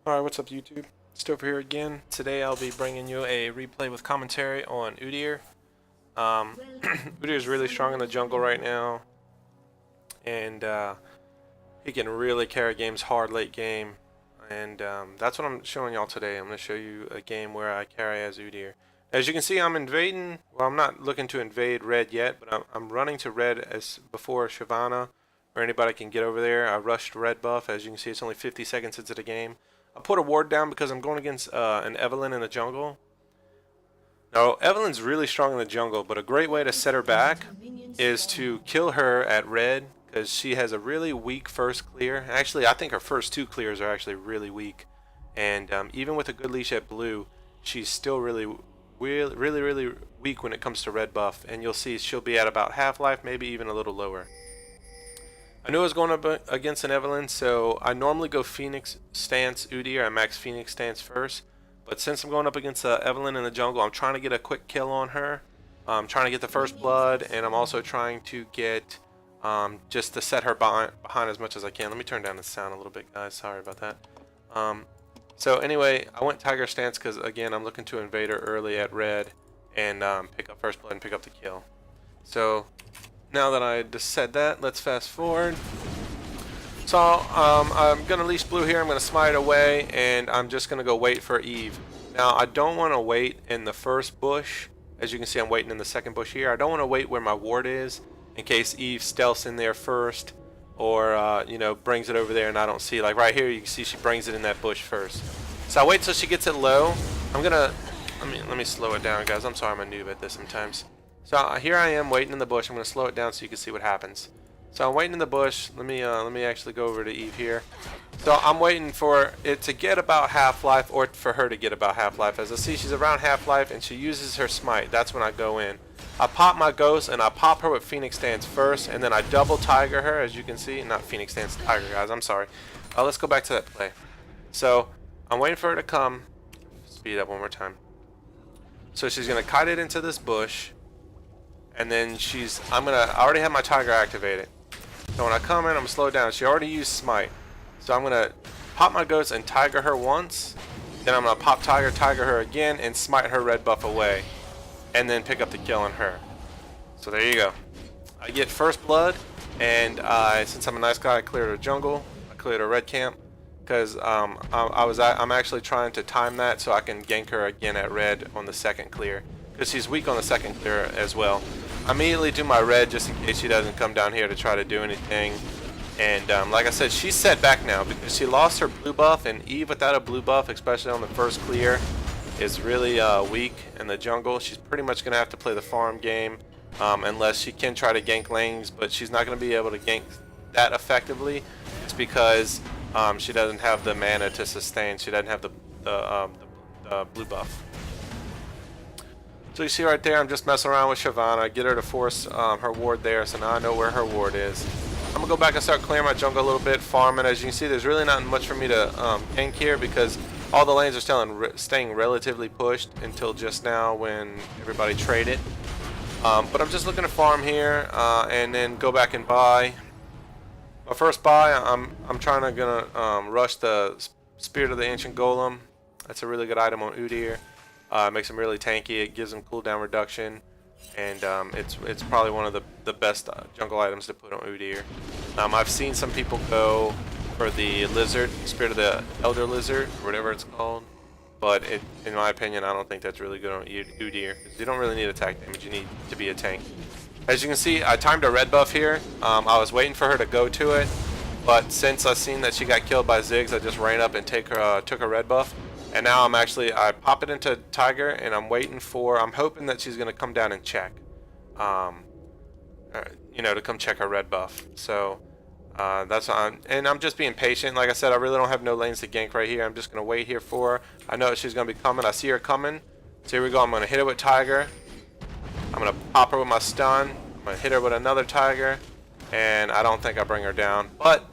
Alright, what's up YouTube? Stover here again. Today I'll be bringing you a replay with commentary on Udyr. Udyr is really strong in the jungle right now, and he can really carry games hard late game, and that's what I'm showing y'all today. I'm going to show you a game where I carry as Udyr. As you can see, I'm invading. Well, I'm not looking to invade red yet, but I'm running to red as before Shyvana or anybody can get over there. I rushed red buff. As you can see, it's only 50 seconds into the game. I put a ward down because I'm going against an Evelynn in the jungle. Now, Evelyn's really strong in the jungle, but a great way to set her back is to kill her at red because she has a really weak first clear. Actually, I think her first two clears are actually really weak. And even with a good leash at blue, she's still really weak when it comes to red buff. And you'll see she'll be at about half-life, maybe even a little lower. I knew I was going up against an Evelynn, so I normally go Phoenix stance Udyr. I max Phoenix stance first. But since I'm going up against Evelynn in the jungle, I'm trying to get a quick kill on her. I'm trying to get the first blood, and I'm also trying to get just to set her behind as much as I can. Let me turn down the sound a little bit, guys. Sorry about that. So anyway, I went Tiger stance because, again, I'm looking to invade her early at red and pick up first blood and pick up the kill. So now that I just said that, let's fast forward. So I'm going to leash blue here. I'm going to smite away, and I'm just going to go wait for Eve. Now, I don't want to wait in the first bush. As you can see, I'm waiting in the second bush here. I don't want to wait where my ward is in case Eve stealths in there first or, you know, brings it over there and I don't see. Like right here, you can see she brings it in that bush first. So I wait till she gets it low. I'm going to, let me slow it down, guys. I'm sorry, I'm a noob at this sometimes. So here I am waiting in the bush. I'm going to slow it down so you can see what happens. So I'm waiting in the bush. Let me actually go over to Eve here. So I'm waiting for it to get about half-life, or for her to get about half-life. As I see, she's around half-life and she uses her smite. That's when I go in. I pop my ghost and I pop her with Phoenix stance first, and then I double tiger her, as you can see. Not Phoenix stance, tiger, guys. I'm sorry. Let's go back to that play. So I'm waiting for her to come. Speed up one more time. So she's gonna kite it into this bush. And then I already have my tiger activated. So when I come in, I'm gonna slow down. She already used smite. So I'm gonna pop my ghost and tiger her once. Then I'm gonna pop tiger her again and smite her red buff away. And then pick up the kill on her. So there you go. I get first blood, and since I'm a nice guy, I cleared her jungle. I cleared her red camp. Because I'm actually trying to time that so I can gank her again at red on the second clear. Because she's weak on the second clear as well. I immediately do my red just in case she doesn't come down here to try to do anything. And like I said, she's set back now because she lost her blue buff, and Eve without a blue buff, especially on the first clear, is really weak in the jungle. She's pretty much going to have to play the farm game unless she can try to gank lanes, but she's not going to be able to gank that effectively. It's because she doesn't have the mana to sustain. She doesn't have the blue buff. So you see right there, I'm just messing around with Shyvana, get her to force her ward there, so now I know where her ward is. I'm going to go back and start clearing my jungle a little bit, farming. As you can see, there's really not much for me to gank here because all the lanes are staying relatively pushed until just now when everybody traded. But I'm just looking to farm here and then go back and buy. My first buy, I'm gonna rush the Spirit of the Ancient Golem. That's a really good item on Udyr. It makes him really tanky. It gives him cooldown reduction, and it's probably one of the best jungle items to put on Udyr. I've seen some people go for the lizard, Spirit of the Elder Lizard, or whatever it's called, but in my opinion, I don't think that's really good on Udyr. You don't really need attack damage. You need to be a tank. As you can see, I timed a red buff here. I was waiting for her to go to it, but since I seen that she got killed by Ziggs, I just ran up and took her red buff. And now I pop it into Tiger, and I'm hoping that she's going to come down and check. You know, to come check her red buff. So, and I'm just being patient. Like I said, I really don't have no lanes to gank right here. I'm just going to wait here for her. I know she's going to be coming. I see her coming. So here we go. I'm going to hit her with Tiger. I'm going to pop her with my stun. I'm going to hit her with another Tiger. And I don't think I bring her down. But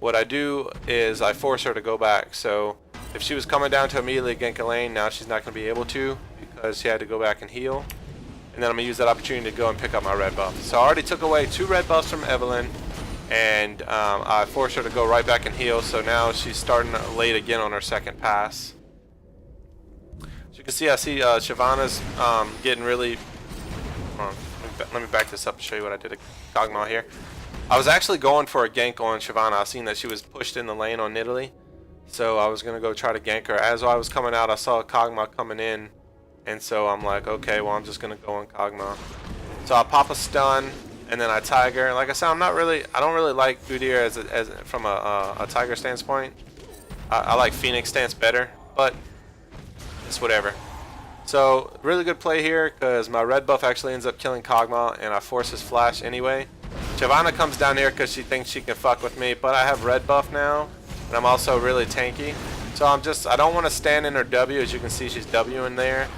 what I do is I force her to go back. So if she was coming down to immediately gank a lane, now she's not going to be able to because she had to go back and heal. And then I'm going to use that opportunity to go and pick up my red buff. So I already took away 2 red buffs from Evelynn, and I forced her to go right back and heal. So now she's starting late again on her second pass. As you can see, I see Shyvana's getting really. Let me back this up and show you what I did to Kog'Maw here. I was actually going for a gank on Shyvana. I seen that she was pushed in the lane on Nidalee, so I was gonna go try to gank her. As I was coming out, I saw Kog'Maw coming in, and so I'm like, okay, well, I'm just gonna go on Kog'Maw. So I pop a stun, and then I Tiger. Like I said, I don't really like Udyr as from a Tiger stance point. I like Phoenix stance better, but it's whatever. So really good play here, because my red buff actually ends up killing Kog'Maw, and I force his flash anyway. Shyvana comes down here because she thinks she can fuck with me, but I have red buff now, and I'm also really tanky. So I don't want to stand in her W. As you can see, she's W in there.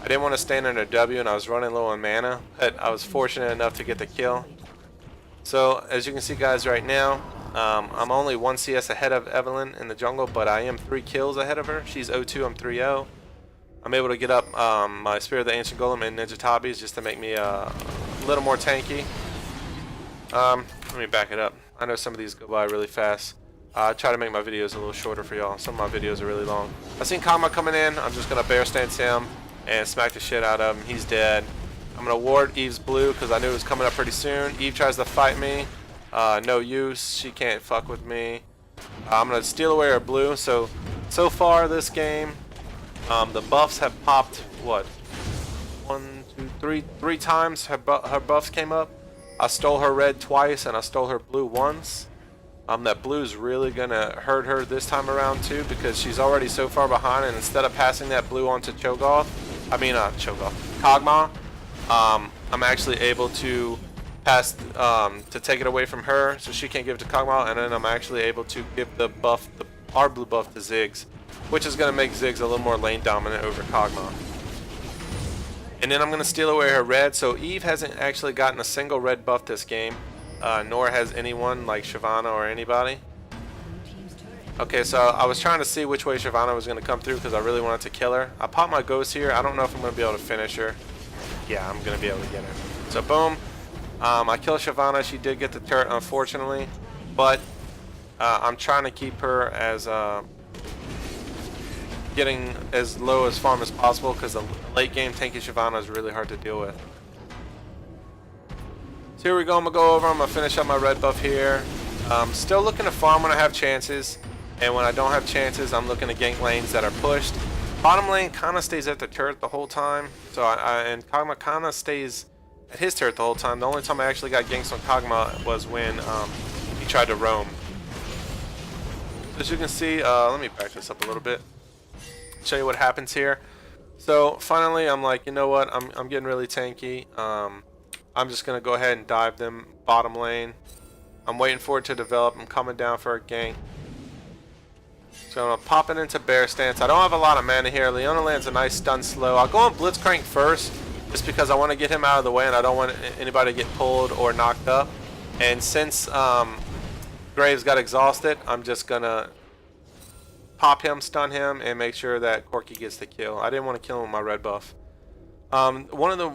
I didn't want to stand in her W, and I was running low on mana, but I was fortunate enough to get the kill. So as you can see, guys, right now, I'm only 1 CS ahead of Evelyn in the jungle, but I am 3 kills ahead of her. She's 0-2, I'm 3-0. I'm able to get up my Spirit of the Ancient Golem and Ninja Tabis just to make me a little more tanky. Let me back it up. I know some of these go by really fast. I try to make my videos a little shorter for y'all. Some of my videos are really long. I seen Kog'Maw coming in. I'm just going to bear stance him and smack the shit out of him. He's dead. I'm going to ward Eve's blue because I knew it was coming up pretty soon. Eve tries to fight me. No use. She can't fuck with me. I'm going to steal away her blue. So far this game, the buffs have popped, what? 1, 2, 3 times her buffs came up. I stole her red twice and I stole her blue once. That blue's really gonna hurt her this time around too, because she's already so far behind, and instead of passing that blue on to Kog'Maw, I'm actually able to pass to take it away from her, so she can't give it to Kog'Maw, and then I'm actually able to give our blue buff to Ziggs, which is gonna make Ziggs a little more lane dominant over Kog'Maw. And then I'm going to steal away her red. So Eve hasn't actually gotten a single red buff this game, nor has anyone like Shyvana or anybody. Okay, so I was trying to see which way Shyvana was going to come through because I really wanted to kill her. I popped my ghost here. I don't know if I'm going to be able to finish her. Yeah, I'm going to be able to get her. So boom, I kill Shyvana. She did get the turret, unfortunately, but I'm trying to keep her as getting as low as farm as possible, because the late game tanky Shyvana is really hard to deal with. So here we go. I'm gonna go over. I'm gonna finish up my red buff here. Still looking to farm when I have chances, and when I don't have chances, I'm looking to gank lanes that are pushed. Bottom lane kind of stays at the turret the whole time, so and Kog'Maw kind of stays at his turret the whole time. The only time I actually got ganks on Kog'Maw was when he tried to roam. As you can see, let me back this up a little bit. Show you what happens here. So finally, I'm like, you know what? I'm getting really tanky. I'm just gonna go ahead and dive them bottom lane. I'm waiting for it to develop. I'm coming down for a gank. So I'm gonna pop it into bear stance. I don't have a lot of mana here. Leona lands a nice stun slow. I'll go on Blitzcrank first, just because I want to get him out of the way and I don't want anybody to get pulled or knocked up. And since Graves got exhausted, I'm just gonna pop him, stun him, and make sure that Corki gets the kill. I didn't want to kill him with my red buff. One of the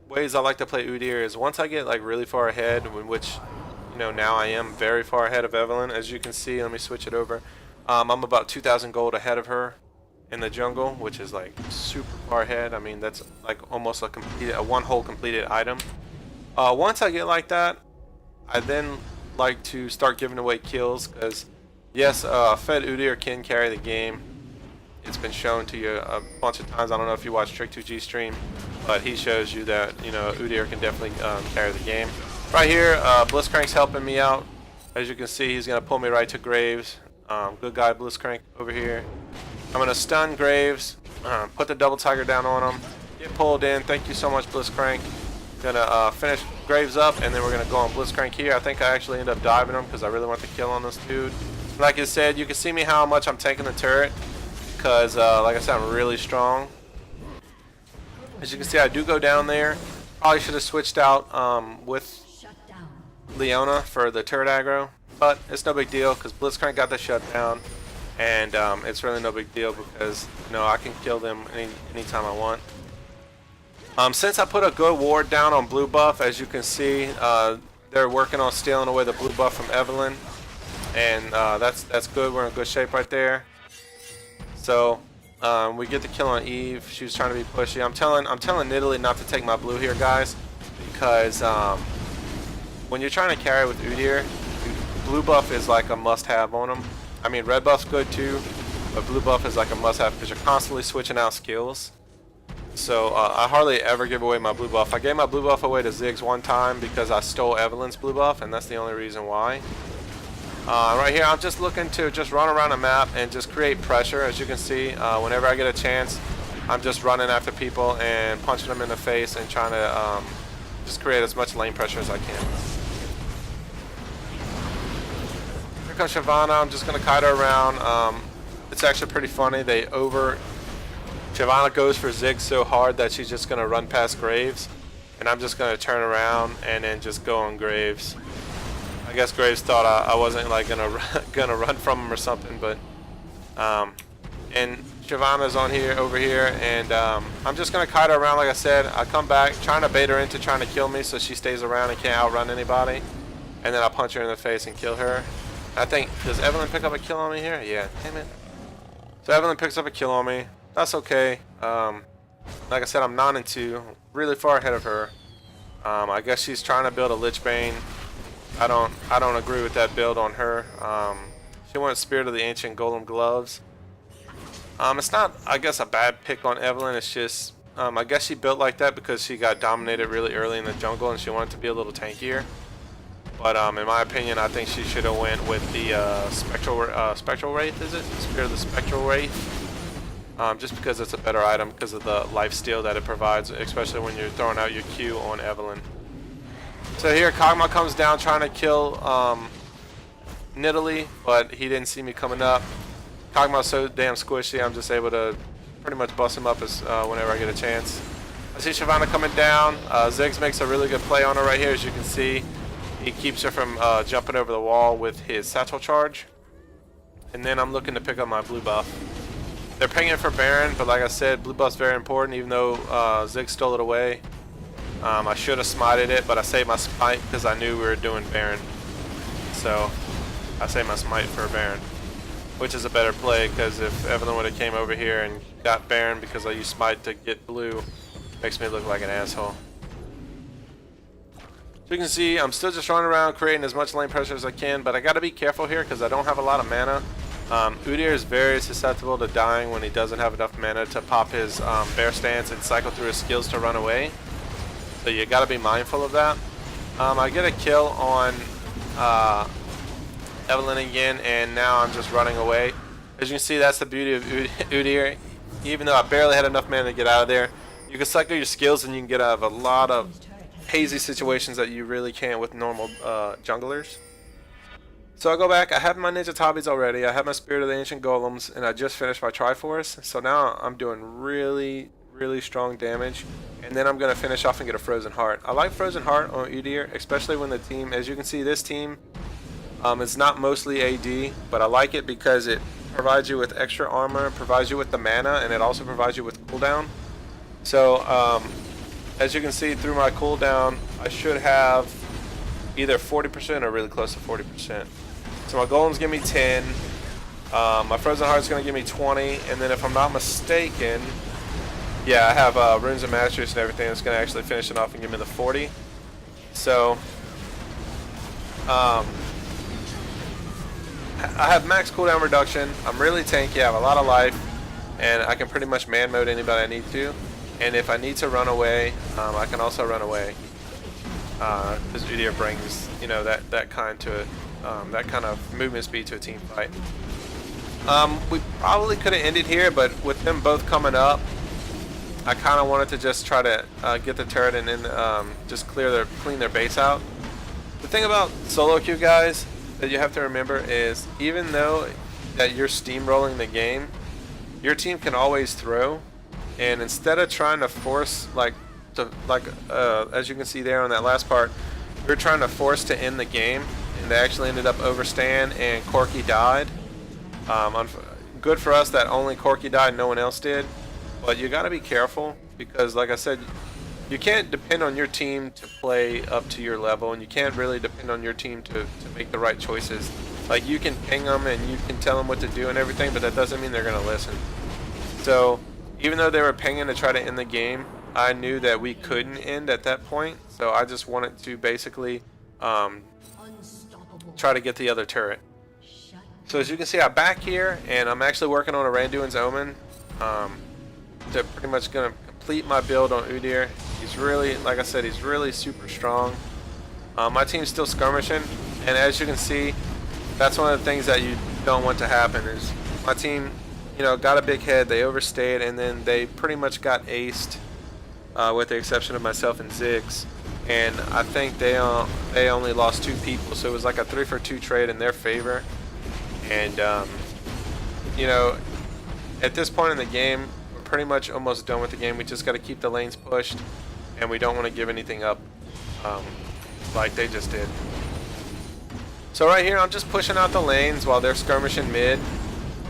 ways I like to play Udyr is once I get like really far ahead, which, you know, now I am very far ahead of Evelyn. As you can see, let me switch it over. I'm about 2,000 gold ahead of her in the jungle, which is like super far ahead. I mean, that's like almost a one whole completed item. Once I get like that, I then like to start giving away kills, because yes, Fed Udyr can carry the game. It's been shown to you a bunch of times. I don't know if you watch Trick2G stream, but he shows you that, you know, Udyr can definitely carry the game. Right here, Blitzcrank's helping me out. As you can see, he's going to pull me right to Graves. Good guy Blitzcrank over here. I'm going to stun Graves, put the double tiger down on him, get pulled in. Thank you so much, Blitzcrank. Gonna finish Graves up, and then we're gonna go on Blitzcrank here. I think I actually end up diving him because I really want the kill on this dude. Like I said, you can see me how much I'm taking the turret, because like I said, I'm really strong. As you can see, I do go down there. Probably should have switched out with Leona for the turret aggro, but it's no big deal because Blitzcrank got the shutdown, and it's really no big deal because, you know, I can kill them anytime I want. Since I put a good ward down on blue buff, as you can see, they're working on stealing away the blue buff from Evelyn, and that's good. We're in good shape right there. So we get the kill on Eve. She was trying to be pushy. I'm telling Nidalee not to take my blue here, guys, because when you're trying to carry with Udyr, blue buff is like a must-have on him. I mean, red buff's good too, but blue buff is like a must-have because you're constantly switching out skills. So I hardly ever give away my blue buff. I gave my blue buff away to Ziggs one time because I stole Evelyn's blue buff, and that's the only reason why. Right here, I'm just looking to just run around the map and just create pressure. As you can see, whenever I get a chance, I'm just running after people and punching them in the face and trying to just create as much lane pressure as I can. Here comes Shyvana. I'm just going to kite her around. It's actually pretty funny. Shyvana goes for Ziggs so hard that she's just going to run past Graves, and I'm just going to turn around and then just go on Graves. I guess Graves thought I wasn't like gonna run from him or something, but and Shyvana's over here, and I'm just gonna kite her around. Like I said, I come back trying to bait her into trying to kill me so she stays around and can't outrun anybody, and then I'll punch her in the face and kill her. I think, does Evelyn pick up a kill on me here? Yeah, damn it. So Evelyn picks up a kill on me. That's okay. Like I said, I'm 9-2, really far ahead of her. I guess she's trying to build a Lich Bane. I don't agree with that build on her. She went Spirit of the Ancient Golem Gloves. It's not, I guess, a bad pick on Evelyn. It's just, I guess she built like that because she got dominated really early in the jungle and she wanted to be a little tankier. But in my opinion, I think she should have went with the Spectral Wraith. Is it Spirit of the Spectral Wraith? Just because it's a better item because of the lifesteal that it provides, especially when you're throwing out your Q on Evelyn. So here Kog'Maw comes down trying to kill Nidalee, but he didn't see me coming up. Kog'Maw's so damn squishy, I'm just able to pretty much bust him up as whenever I get a chance. I see Shyvana coming down. Ziggs makes a really good play on her right here, as you can see. He keeps her from jumping over the wall with his satchel charge. And then I'm looking to pick up my blue buff. They're pinging for Baron, but like I said, blue buff's very important, even though Ziggs stole it away. I should have smited it, but I saved my smite because I knew we were doing Baron. So I saved my smite for Baron, which is a better play because if Evelyn would have came over here and got Baron because I used smite to get blue, makes me look like an asshole. So you can see I'm still just running around creating as much lane pressure as I can, but I got to be careful here because I don't have a lot of mana. Udyr is very susceptible to dying when he doesn't have enough mana to pop his bear stance and cycle through his skills to run away. So you got to be mindful of that. I get a kill on Evelyn again, and now I'm just running away. As you can see, that's the beauty of Udyr. Even though I barely had enough mana to get out of there, you can cycle your skills and you can get out of a lot of hazy situations that you really can't with normal junglers. So I go back, I have my Ninja Tabis already, I have my Spirit of the Ancient Golems, and I just finished my Triforce. So now I'm doing really strong damage, and then I'm going to finish off and get a Frozen Heart. I like Frozen Heart on Udyr, especially when the team, as you can see, this team is not mostly AD, but I like it because it provides you with extra armor, provides you with the mana, and it also provides you with cooldown. So as you can see through my cooldown, I should have either 40% or really close to 40%. So my golems give me 10, my Frozen Heart's going to give me 20, and then if I'm not mistaken, yeah, I have Runes of Masters and everything that's going to actually finish it off and give me the 40. So I have max cooldown reduction, I'm really tanky, I have a lot of life, and I can pretty much man mode anybody I need to. And if I need to run away, I can also run away. Because Udyr brings, you know, that kind of movement speed to a team fight. We probably could have ended here, but with them both coming up, I kind of wanted to just try to get the turret and then just clean their base out. The thing about solo queue, guys, that you have to remember is even though that you're steamrolling the game, your team can always throw, and instead of trying to force as you can see there on that last part, we were trying to force to end the game, and they actually ended up overstand, and Corky died. Good for us that only Corky died, no one else did. But you got to be careful because, like I said, you can't depend on your team to play up to your level, and you can't really depend on your team to make the right choices. Like, you can ping them and you can tell them what to do and everything, but that doesn't mean they're going to listen. So even though they were pinging to try to end the game, I knew that we couldn't end at that point. So I just wanted to basically try to get the other turret. So as you can see, I'm back here, and I'm actually working on a Randuin's Omen. They're pretty much going to complete my build on Udyr. He's really, like I said, he's really super strong. My team's still skirmishing, and as you can see, that's one of the things that you don't want to happen is my team, you know, got a big head, they overstayed, and then they pretty much got aced, with the exception of myself and Ziggs. And I think they only lost 2 people, so it was like a 3-for-2 trade in their favor. And you know, at this point in the game, we're pretty much almost done with the game. We just got to keep the lanes pushed, and we don't want to give anything up, like they just did. So right here, I'm just pushing out the lanes while they're skirmishing mid.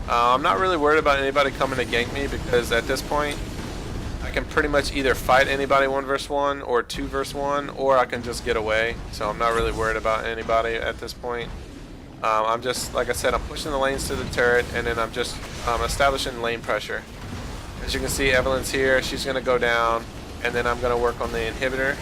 I'm not really worried about anybody coming to gank me because at this point, I can pretty much either fight anybody 1 versus 1 or 2 versus 1, or I can just get away. So I'm not really worried about anybody at this point. I'm just, like I said, I'm pushing the lanes to the turret, and then I'm just establishing lane pressure. As you can see, Evelyn's here. She's going to go down, and then I'm going to work on the inhibitor.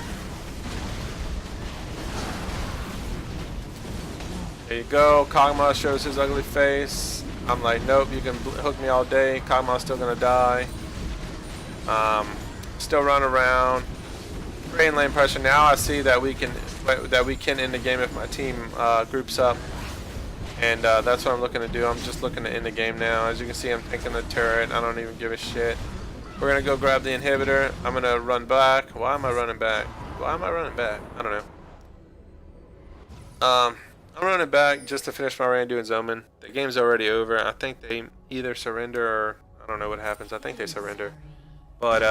There you go. Kog'Maw shows his ugly face. I'm like, nope, you can hook me all day. Kog'Maw's still going to die. Still run around. Creating lane pressure. Now I see that we can end the game if my team groups up. And that's what I'm looking to do. I'm just looking to end the game now. As you can see, I'm taking the turret. I don't even give a shit. We're going to go grab the inhibitor. I'm going to run back. Why am I running back? Why am I running back? I don't know. I'm running back just to finish my Randuin's Omen. The game's already over. I think they either surrender or I don't know what happens. I think they surrender. But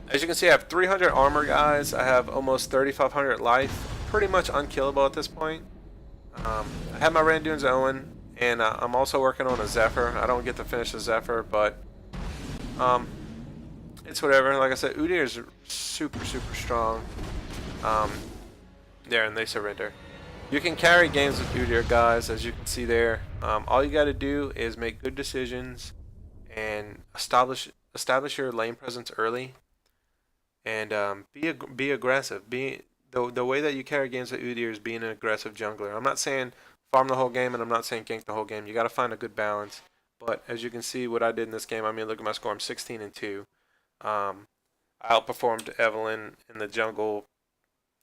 as you can see, I have 300 armor, guys. I have almost 3,500 life. Pretty much unkillable at this point. I have my Randuin's Owen, and I'm also working on a Zephyr. I don't get to finish the Zephyr, but it's whatever. Like I said, Udyr is super, super strong. There, and they surrender. You can carry games with Udyr, guys, as you can see there. All you got to do is make good decisions and establish your lane presence early, and be aggressive. The way that you carry games with Udyr is being an aggressive jungler. I'm not saying farm the whole game, and I'm not saying gank the whole game. You got to find a good balance. But as you can see, what I did in this game, I mean, look at my score. I'm 16-2. I outperformed Evelyn in the jungle.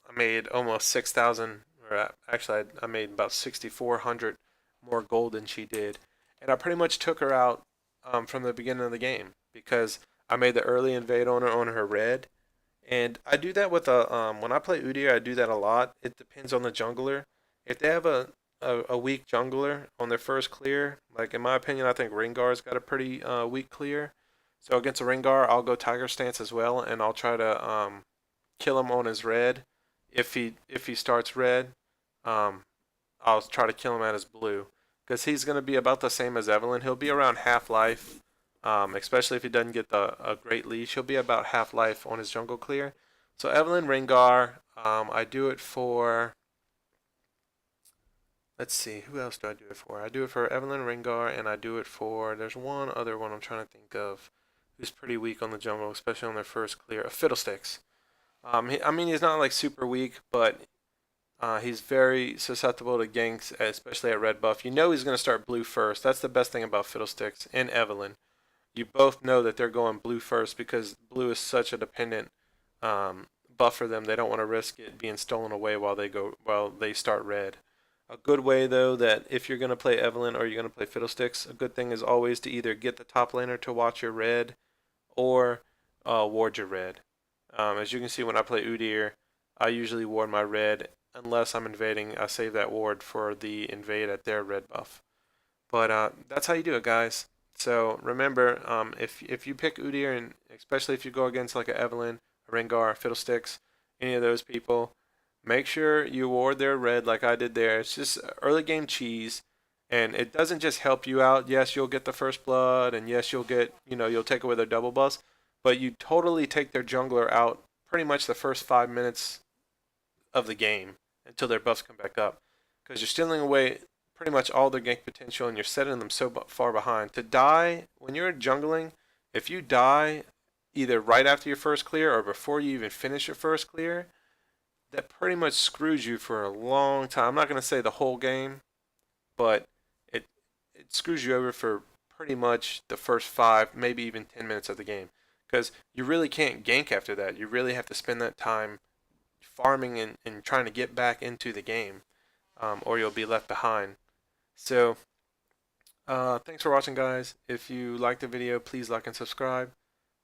I made almost 6,000, or actually, I made about 6,400 more gold than she did. And I pretty much took her out from the beginning of the game because I made the early invade on her red. And I do that with when I play Udyr, I do that a lot. It depends on the jungler. If they have a weak jungler on their first clear, like in my opinion, I think Rengar's got a pretty weak clear. So against a Rengar, I'll go Tiger Stance as well, and I'll try to kill him on his red. If he starts red, I'll try to kill him at his blue, because he's going to be about the same as Evelyn. He'll be around half life. Especially if he doesn't get a great leash, he'll be about half life on his jungle clear. So Evelyn, Rengar, I do it for. Let's see, who else do I do it for? I do it for Evelyn, Rengar, and I do it for. There's one other one I'm trying to think of, who's pretty weak on the jungle, especially on their first clear. Fiddlesticks. I mean, he's not like super weak, but he's very susceptible to ganks, especially at red buff. You know he's going to start blue first. That's the best thing about Fiddlesticks and Evelyn. You both know that they're going blue first because blue is such a dependent buff for them. They don't want to risk it being stolen away while they start red. A good way, though, that if you're going to play Evelyn or you're going to play Fiddlesticks, a good thing is always to either get the top laner to watch your red or ward your red. As you can see, when I play Udyr, I usually ward my red. Unless I'm invading, I save that ward for the invade at their red buff. But that's how you do it, guys. So remember, if you pick Udyr, and especially if you go against like a Evelyn, a Rengar, Fiddlesticks, any of those people, make sure you ward their red like I did there. It's just early game cheese, and it doesn't just help you out. Yes, you'll get the first blood, and yes, you'll take away their double buffs, but you totally take their jungler out pretty much the first 5 minutes of the game until their buffs come back up, because you're stealing away pretty much all their gank potential and you're setting them so far behind. To die when you're jungling, if you die either right after your first clear or before you even finish your first clear, that pretty much screws you for a long time. I'm not going to say the whole game, but it it screws you over for pretty much the first 5, maybe even 10 minutes of the game, because you really can't gank after that. You really have to spend that time farming and trying to get back into the game, or you'll be left behind. So, thanks for watching, guys. If you liked the video, please like and subscribe.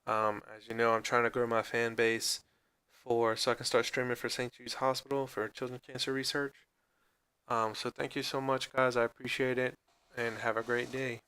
As you know, I'm trying to grow my fan base so I can start streaming for St. Jude's Hospital for children's cancer research. So thank you so much, guys. I appreciate it, and have a great day.